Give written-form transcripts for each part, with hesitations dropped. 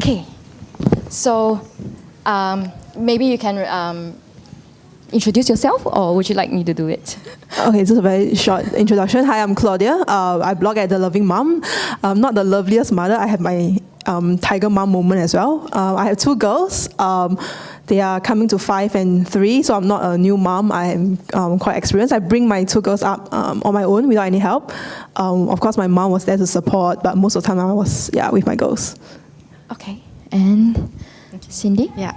Okay, so maybe you can introduce yourself, or would you like me to do it? Okay, just a very short introduction. Hi, I'm Claudia. I blog at The Loving Mom. I'm not the loveliest mother. I have my tiger mom moment as well. I have two girls. They are coming to 5 and 3, so I'm not a new mom. I am quite experienced. I bring my two girls up on my own without any help. Of course, my mom was there to support, but most of the time I was with my girls. Okay, and Cindy? Yeah.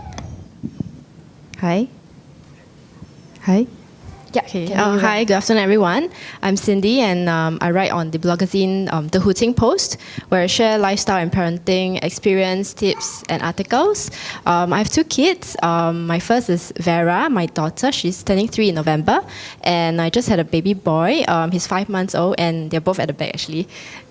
Hi. Hi. Yeah. Okay. Hi, good afternoon, everyone. I'm Cindy, and I write on the blogazine The Hooting Post, where I share lifestyle and parenting experience, tips, and articles. I have two kids. My first is Vera, my daughter. She's turning 3 in November, and I just had a baby boy. He's 5 months old, and they're both at the back, actually.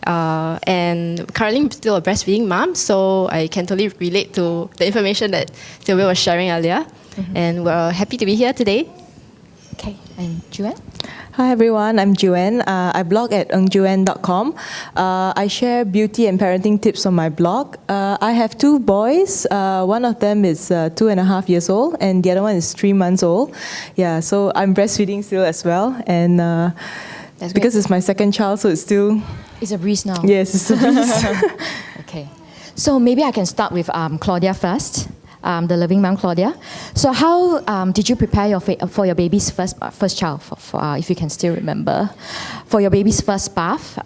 And currently, I'm still a breastfeeding mom, so I can totally relate to the information that Sylvia was sharing earlier. Mm-hmm. And we're happy to be here today. Okay, and Joanne? Hi everyone, I'm Joanne. I blog at engjoanne.com. I share beauty and parenting tips on my blog. I have two boys. One of them is 2.5 years old, and the other one is 3 months old. Yeah, so I'm breastfeeding still as well, and because it's my second child, so it's still... It's a breeze now. Yes, it's a breeze. Okay, so maybe I can start with Claudia first. The loving mom, Claudia. So how did you prepare for your baby's first child, if you can still remember, for your baby's first bath?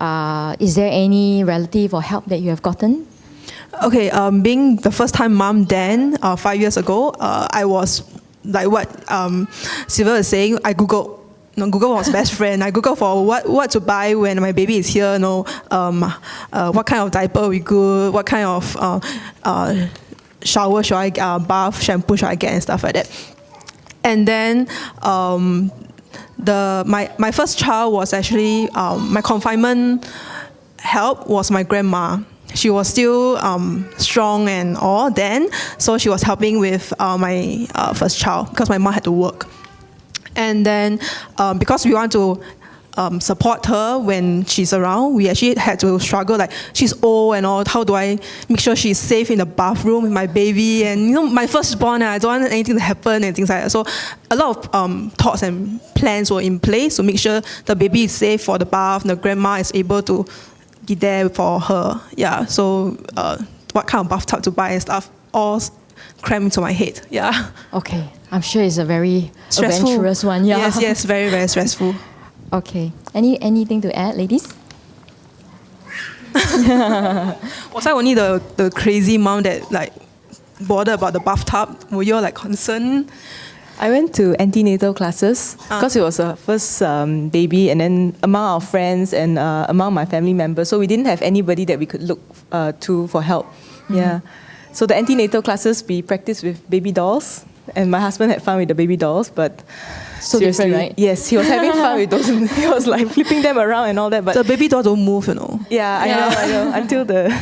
Is there any relative or help that you have gotten? Okay, being the first time mom then, 5 years ago, I was like what Sylvia was saying, I Googled. Google was best friend. I Googled for what to buy when my baby is here, what kind of diaper we good, what kind of shower should I get, bath, shampoo should I get, and stuff like that. And then my first child was actually, my confinement help was my grandma. She was still strong and all then, so she was helping with my first child because my mom had to work. And then because we want to support her when she's around, we actually had to struggle, like she's old and all, how do I make sure she's safe in the bathroom with my baby, and my firstborn, I don't want anything to happen and things like that. So a lot of thoughts and plans were in place to make sure the baby is safe for the bath, and the grandma is able to be there for her. Yeah, so what kind of bathtub to buy and stuff, all crammed into my head. Yeah. Okay, I'm sure it's a very stressful. Adventurous one. Yeah. Yes, very, very stressful. Okay. Anything to add, ladies? Was I only the crazy mom that like bothered about the bathtub? Were you all like concerned? I went to antenatal classes because it was a first baby, and then among our friends and among my family members, so we didn't have anybody that we could look to for help. Mm-hmm. Yeah. So the antenatal classes, we practiced with baby dolls, and my husband had fun with the baby dolls, but so different, right? Yes, he was having fun with those. He was like flipping them around and all that. But the baby doll don't move, Yeah, I know. Until the...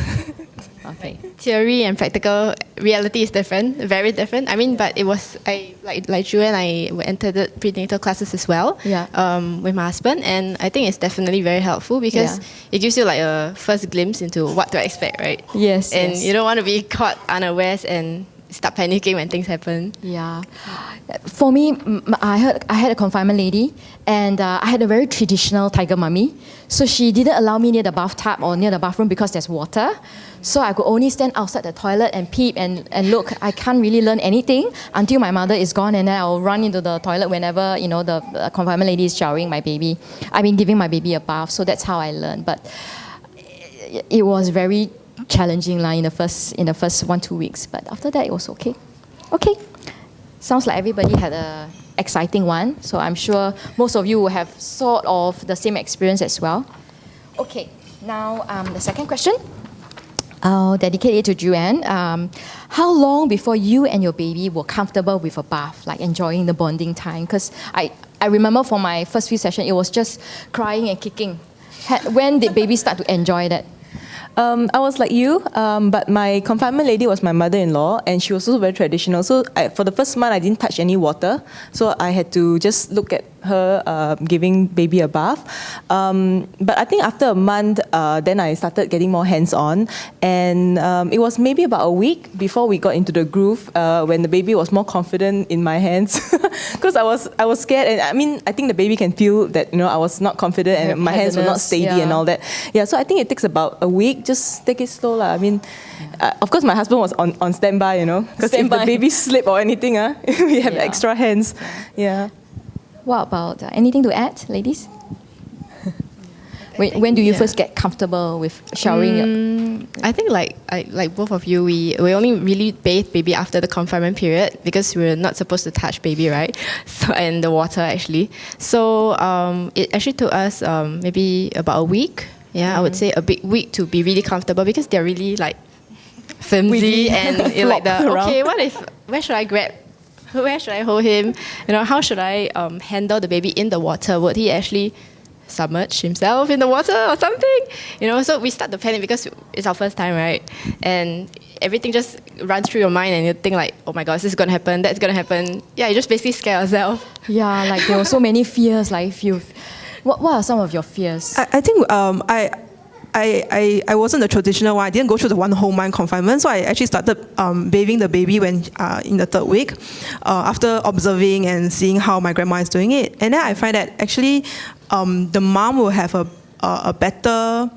Okay. Theory and practical reality is different, very different. I mean, but it was, like Drew and I entered the prenatal classes as well, with my husband, and I think it's definitely very helpful because it gives you like a first glimpse into what to expect, right? Yes. And you don't want to be caught unawares and start panicking when things happen. Yeah. For me, I had a confinement lady, and I had a very traditional tiger mummy. So she didn't allow me near the bathtub or near the bathroom because there's water. So I could only stand outside the toilet and peep and look. I can't really learn anything until my mother is gone, and then I'll run into the toilet whenever the confinement lady is showering my baby. Giving my baby a bath. So that's how I learned. But it was very challenging in the first 1-2 weeks, but after that it was okay. Okay, sounds like everybody had a exciting one, so I'm sure most of you will have sort of the same experience as well. Okay, now the second question, I'll dedicate it to Joanne. How long before you and your baby were comfortable with a bath, like enjoying the bonding time? Because I remember for my first few sessions, it was just crying and kicking. When did baby start to enjoy that? I was like you, but my confinement lady was my mother-in-law, and she was also very traditional. So for the first month, I didn't touch any water. So I had to just look at her giving baby a bath. But I think after a month, then I started getting more hands-on. And it was maybe about a week before we got into the groove when the baby was more confident in my hands. Because I was scared. And I mean, I think the baby can feel that, I was not confident and my hands were not steady and all that. Yeah, so I think it takes about a week. Just take it slow. I mean, of course, my husband was on standby, because if the baby slip or anything, we have extra hands. Yeah. What about anything to add, ladies? When do you first get comfortable with showering? I think like both of you, we only really bathe baby after the confinement period because we're not supposed to touch baby, right? So, and the water actually. So it actually took us maybe about a week. Yeah, I would say a big week to be really comfortable because they're really like flimsy and you're like where should I grab? Where should I hold him? How should I handle the baby in the water? Would he actually submerge himself in the water or something? So we start to panic because it's our first time, right? And everything just runs through your mind and you think like, oh my God, this is going to happen, that's going to happen. Yeah, you just basically scare yourself. Yeah, like there were so many fears. Like what are some of your fears? I think I wasn't the traditional one. I didn't go through the 1 whole month confinement, so I actually started bathing the baby when in the 3rd week, after observing and seeing how my grandma is doing it. And then I find that actually the mom will have a better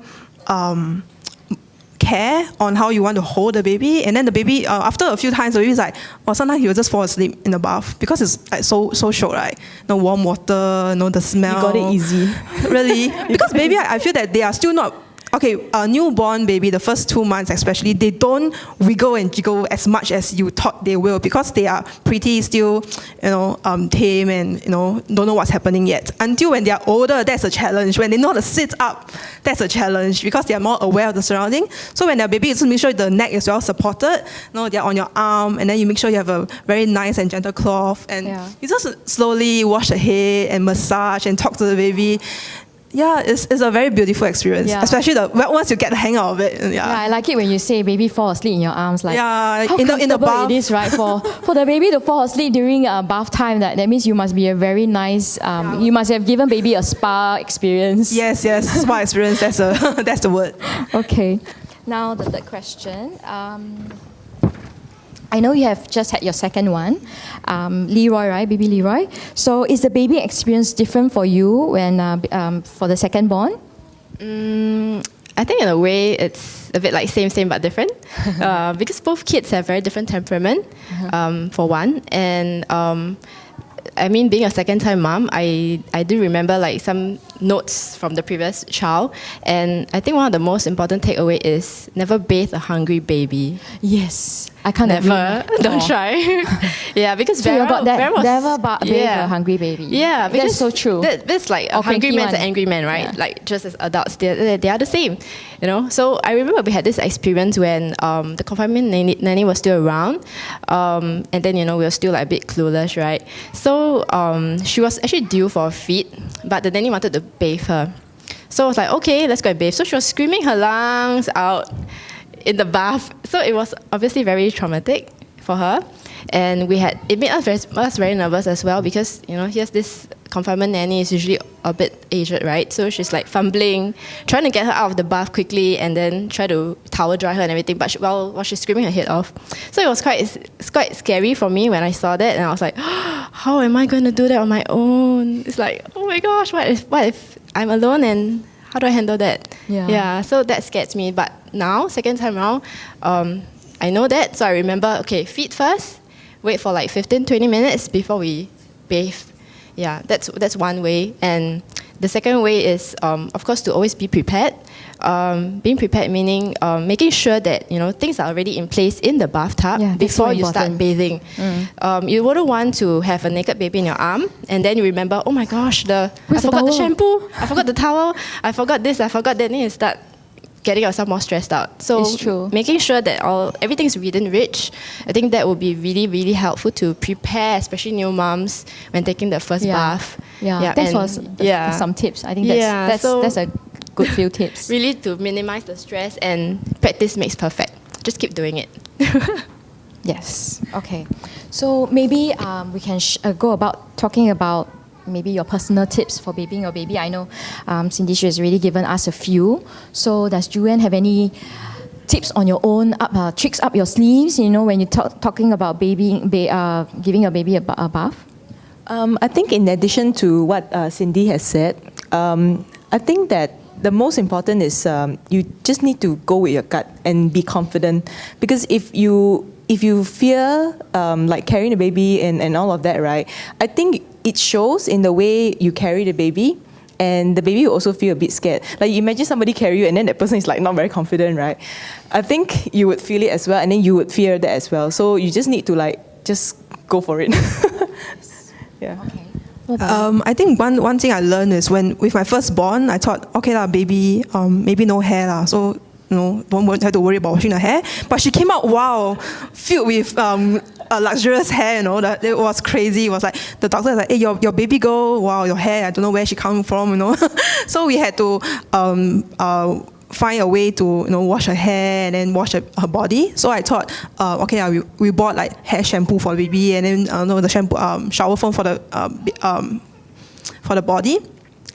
care on how you want to hold the baby. And then the baby, after a few times, the baby's like, sometimes he will just fall asleep in the bath because it's like so short, right? No warm water, no the smell. You got it easy. Really? Because baby, I feel that they are still not. Okay, a newborn baby, the first 2 months especially, they don't wiggle and jiggle as much as you thought they will because they are pretty still, tame and, don't know what's happening yet. Until when they are older, that's a challenge. When they know how to sit up, that's a challenge because they are more aware of the surrounding. So when they're baby, you just make sure the neck is well supported, they're on your arm, and then you make sure you have a very nice and gentle cloth. And you just slowly wash the head and massage and talk to the baby. Yeah, it's a very beautiful experience, especially once you get the hang of it. Yeah, I like it when you say baby fall asleep in your arms. Like, yeah, how in the bath. It is, right? For the baby to fall asleep during bath time, that means you must be a very nice. You must have given baby a spa experience. Yes, spa experience. That's the word. Okay, now the third question. I know you have just had your second one, Leroy, right? Baby Leroy. So is the baby experience different for you when for the second born? I think in a way it's a bit like same but different because both kids have very different temperament, for one. And I mean, being a second-time mom, I do remember like some notes from the previous child, and I think one of the most important takeaway is never bathe a hungry baby. Yes, I can't never. Don't try. Yeah, because so Vera, you got that. Vera was, never bathe a hungry baby. Yeah, because that's so true. That's like a hungry man's an angry man, right? Yeah. Like just as adults, they are the same, So I remember we had this experience when the confinement nanny was still around, and then we were still like a bit clueless, right? So she was actually due for a feed, but the nanny wanted to bathe her. So I was like, okay, let's go and bathe. So she was screaming her lungs out in the bath. So it was obviously very traumatic for her. And it made us very nervous as well because, here's this confinement nanny is usually a bit aged, right? So she's like fumbling, trying to get her out of the bath quickly and then try to towel dry her and everything, but while she's screaming her head off. So it was quite scary for me when I saw that, and I was like, how am I going to do that on my own? It's like, oh my gosh, what if I'm alone and how do I handle that? Yeah, so that scares me. But now, second time around, I know that, so I remember, okay, feed first, wait for like 15-20 minutes before we bathe. Yeah, that's one way. And the second way is, of course, to always be prepared. Being prepared meaning making sure that things are already in place in the bathtub before you start bathing. You wouldn't want to have a naked baby in your arm and then you remember, oh my gosh, I forgot the shampoo, I forgot the towel, I forgot this, I forgot that, and you start getting yourself more stressed out. So it's true. Making sure that everything's within reach, I think that would be really, really helpful to prepare, especially new moms when taking their first bath. Yeah, that was some tips. I think that's a good few tips. Really to minimize the stress, and practice makes perfect. Just keep doing it. Yes. Okay. So maybe we can go about talking about maybe your personal tips for babying your baby. I know Cindy, she has already given us a few. So does Juan have any tips on your own, tricks up your sleeves, when you're talking about giving your baby a bath? I think in addition to what Cindy has said, I think that the most important is you just need to go with your gut and be confident. Because if you fear like carrying a baby and all of that, right, I think it shows in the way you carry the baby. And the baby will also feel a bit scared. Like, you imagine somebody carry you and then that person is like not very confident, right? I think you would feel it as well, and then you would fear that as well. So you just need to just go for it. Yeah. Okay. I think one thing I learned is with my firstborn, I thought, okay lah, baby, maybe no hair lah, so won't have to worry about washing the hair. But she came out, wow, filled with a luxurious hair. That it was crazy. It was like the doctor was like, hey, your baby girl, wow, your hair, I don't know where she come from. So we had to find a way to wash her hair and then wash her body. So I thought, we bought like hair shampoo for the baby, and then the shampoo shower foam for the body.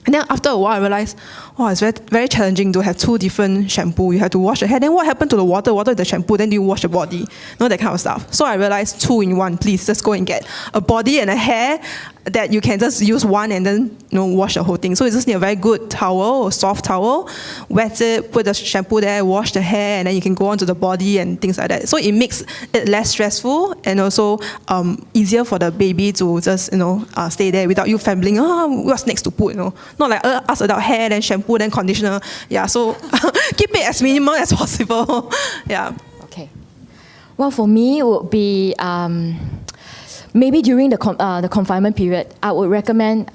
And then after a while, I realized, it's very, very challenging to have two different shampoo. You have to wash the hair. Then what happened to the water? Water is the shampoo. Then you wash the body. That kind of stuff. So I realized 2 in 1. Please just go and get a body and a hair that you can just use one and then wash the whole thing. So you just need a very good towel or soft towel, wet it, put the shampoo there, wash the hair, and then you can go onto the body and things like that. So it makes it less stressful and also easier for the baby to just stay there without you fumbling. What's next to put? Not like us adult hair, then shampoo, then conditioner. Yeah, so keep it as minimal as possible. Yeah. Okay. Well, for me, it would be maybe during the confinement period, I would recommend,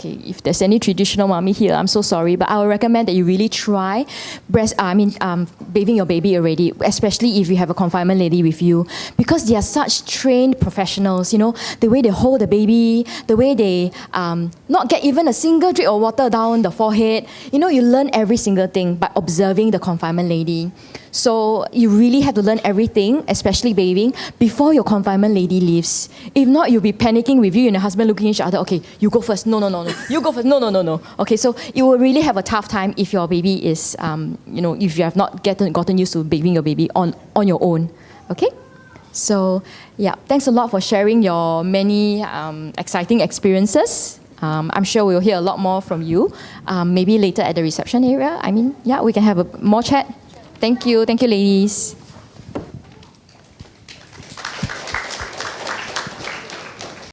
if there's any traditional mommy here, I'm so sorry, but I would recommend that you really try bathing your baby already, especially if you have a confinement lady with you, because they are such trained professionals, the way they hold the baby, the way they not get even a single drip of water down the forehead. You learn every single thing by observing the confinement lady. So you really have to learn everything, especially bathing, before your confinement lady leaves. If not, you'll be panicking with you and your husband looking at each other. Okay, you go first. No. You go first. No. Okay, so you will really have a tough time if your baby is, if you have not gotten used to bathing your baby on your own. Okay? So, yeah, thanks a lot for sharing your many exciting experiences. I'm sure we'll hear a lot more from you, maybe later at the reception area. We can have more chat. Thank you, ladies.